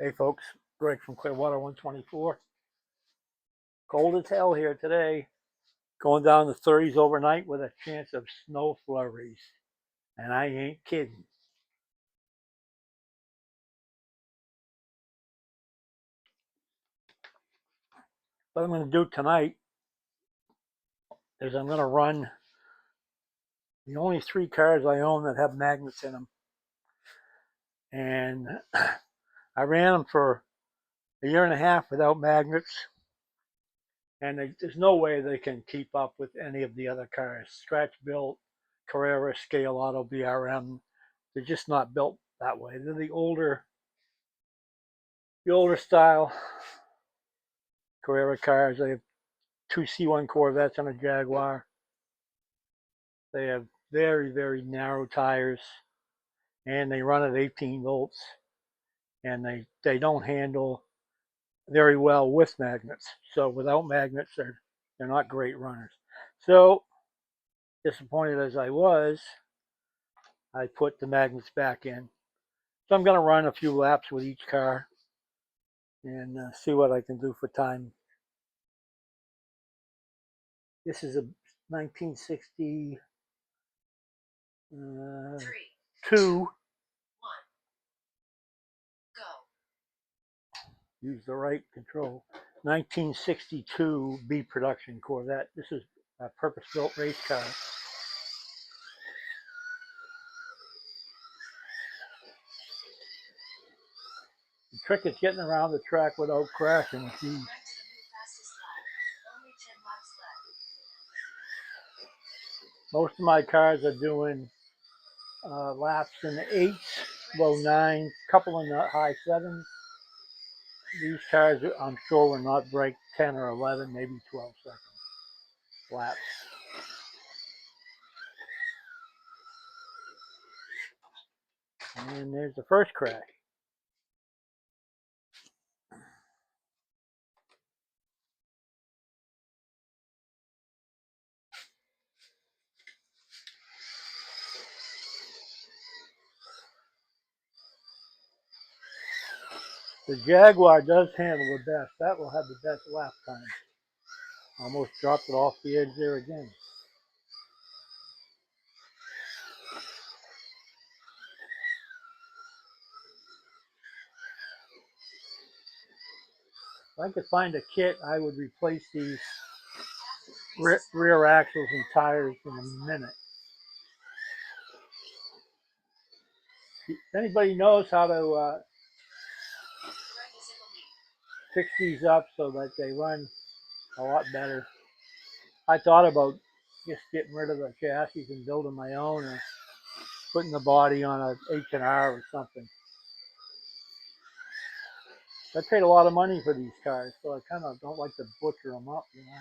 Hey folks, Greg from Clearwater 124. Cold as hell here today. Going down to 30s overnight with a chance of snow flurries. And I ain't kidding. What I'm going to do tonight is I'm going to run the only three cars I own that have magnets in them. And I ran them for a year and a half without magnets. And there's no way they can keep up with any of the other cars. Scratch built, Carrera, Scale Auto, BRM. They're just not built that way. They're the older style Carrera cars. They have two C1 Corvettes and a Jaguar. They have very, very narrow tires, and they run at 18 volts, and they don't handle very well with magnets. So without magnets, they're not great runners. So disappointed as I was, I put the magnets back in. So I'm going to run a few laps with each car and see what I can do for time. This is a 1962 use the right control. 1962 B production Corvette. This is a purpose-built race car. The trick is getting around the track without crashing. Most of my cars are doing laps in the 8s, low 9s, couple in the high 7s. These cars, I'm sure, will not break 10 or 11, maybe 12 seconds laps. And there's the first crash. The Jaguar does handle the best. That will have the best lap time. Almost dropped it off the edge there again. If I could find a kit, I would replace these rear axles and tires in a minute. If anybody knows how to fix these up so that they run a lot better, I thought about just getting rid of the chassis and building my own, or putting the body on a H&R or something. I paid a lot of money for these cars, so I kind of don't like to butcher them up, you know.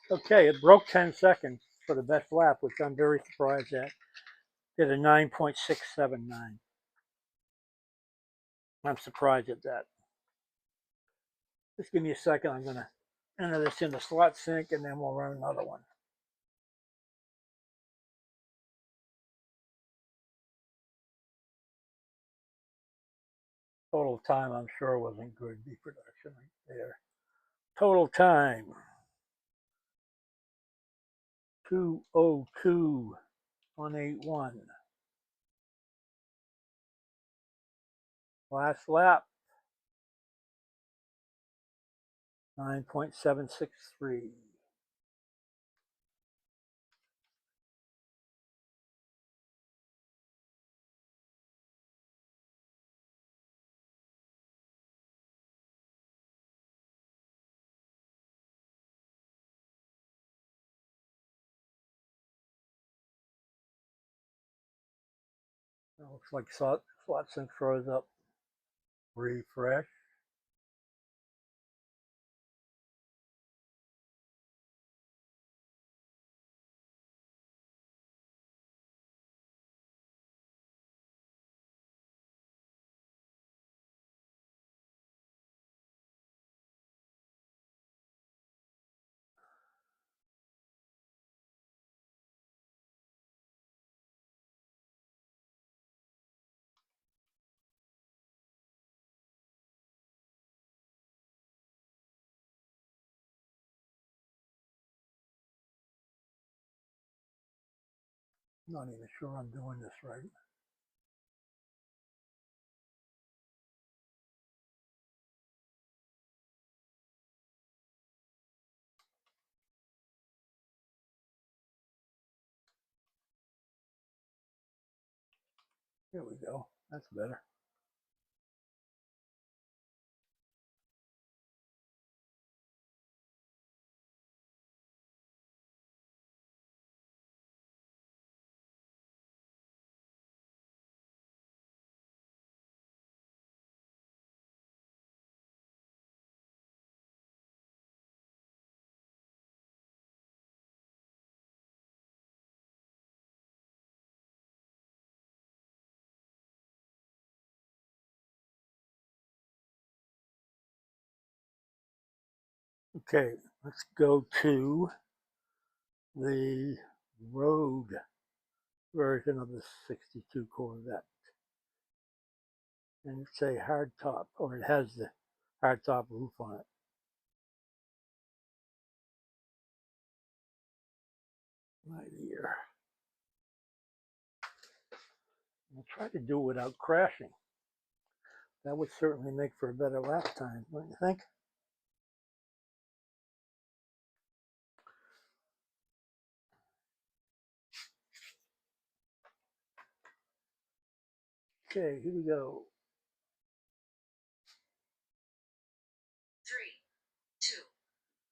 Okay, it broke 10 seconds for the best lap, which I'm very surprised at. Did a 9.679. I'm surprised at that. Just give me a second. I'm going to enter this in the slot sync, and then we'll run another one. Total time, I'm sure, wasn't good. B production right there. Total time 2:02.181. Last lap 9.763. Looks like slot sync froze up. Refresh. I'm not even sure I'm doing this right. Here we go. That's better. Okay, let's go to the road version of the 62 Corvette. And it's a hardtop, or it has the hardtop roof on it. Right here. I'll try to do it without crashing. That would certainly make for a better lap time, don't you think? Okay, here we go. 3, 2,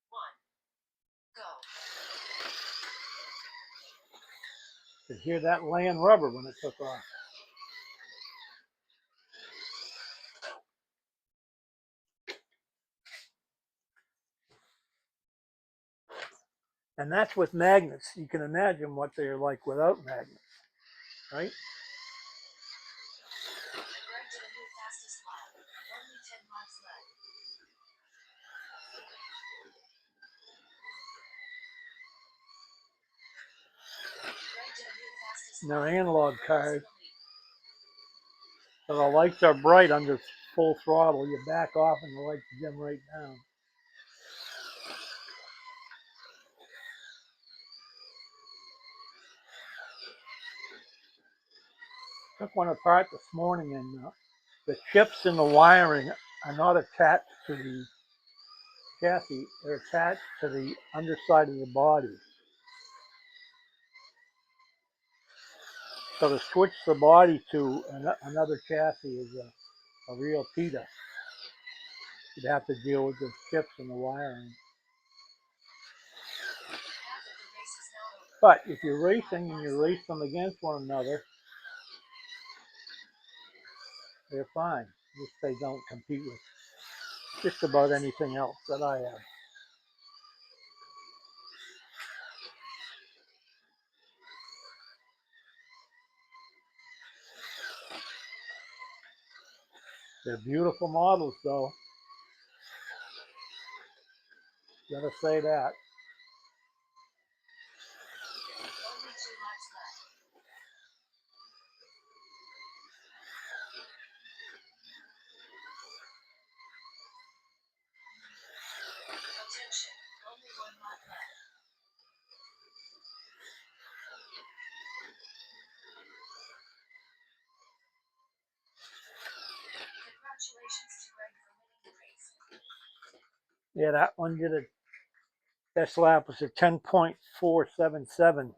1, go. You could hear that laying rubber when it took off. And that's with magnets. You can imagine what they're like without magnets, right? Greg did a new fastest lap. Only 10 laps left. Greg did a new fastest And they're lap. analog Greg was in cars. the lead. So the lights are bright under full throttle. You back off and the lights dim right down. Took one apart this morning, and the chips in the wiring are not attached to the chassis. They're attached to the underside of the body. So to switch the body to another chassis is a real PETA. You'd have to deal with the chips in the wiring. Half of the race is now over. But if you're racing and you race them against one another, they're fine. If they don't compete with just about anything else that I have. They're beautiful models, though. Gotta say that. Only 2 laps left. Attention. Only 1 lap left. Congratulations to Greg for winning the race. Yeah, that one did a best lap was a 10.477.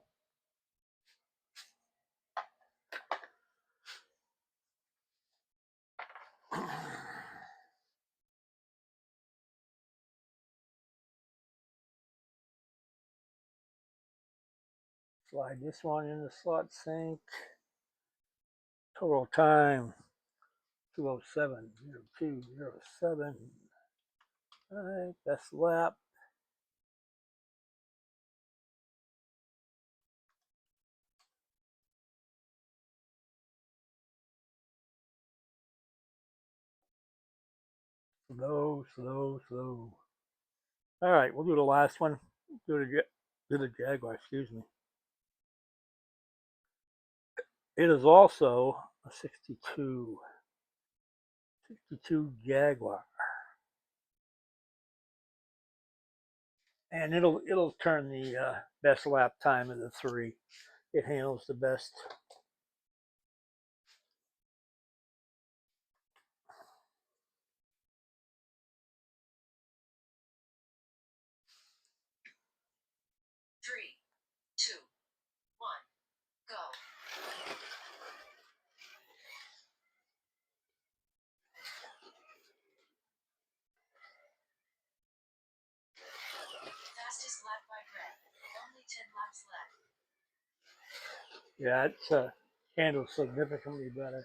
Slide this one in the slot sink. Total time 2:07:02:07. All right, best lap. Slow, slow, slow. All right, we'll do the last one. Do the Jaguar, excuse me. It is also a 62 Jaguar. And it'll turn the best lap time of the three. it handles the best. Three, two, one, go. Fastest lap by Brett. Only 10 laps left. Yeah, it handles significantly better,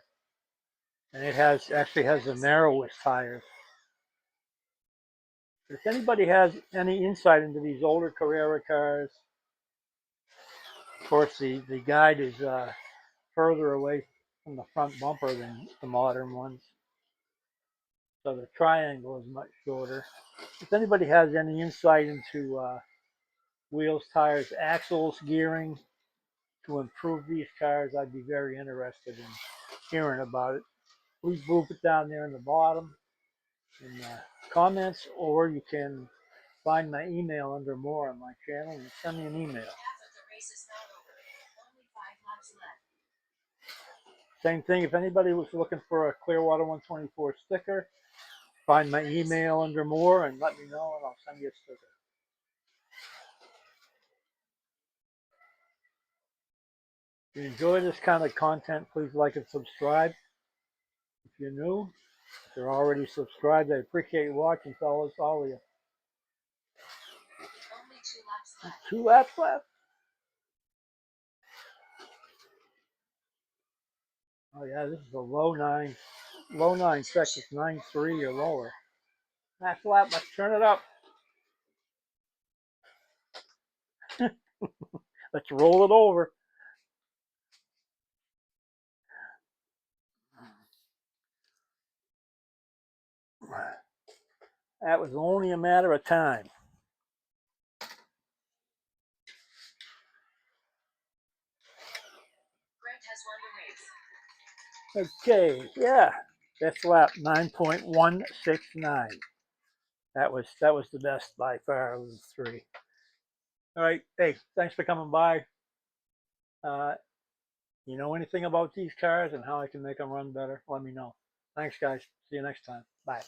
and it actually has the narrowest tires. If anybody has any insight into these older Carrera cars, of course the guide is further away from the front bumper than the modern ones, so the triangle is much shorter. If anybody has any insight into wheels, tires, axles, gearing to improve these cars, I'd be very interested in hearing about it. Please move it down there in the bottom in the comments, or you can find my email under more on my channel and send me an email. Half of the race is now over. Only 5 laps left. Same thing, if anybody was looking for a Clearwater 124 sticker, find my email under more and let me know and I'll send you a sticker. If you enjoy this kind of content, please like and subscribe. If you're new, if you're already subscribed, I appreciate you watching, fellas, all of you. Only 2 laps left. 2 laps left. Oh yeah, this is a low 9 seconds, 9.3 or lower. Last lap, let's turn it up. Let's roll it over. That was only a matter of time. Brett has won the race. Okay, yeah. That's lap 9.169. That was the best by far of the 3. All right, hey, thanks for coming by. You know anything about these cars and how I can make them run better, let me know. Thanks, guys. See you next time. Bye.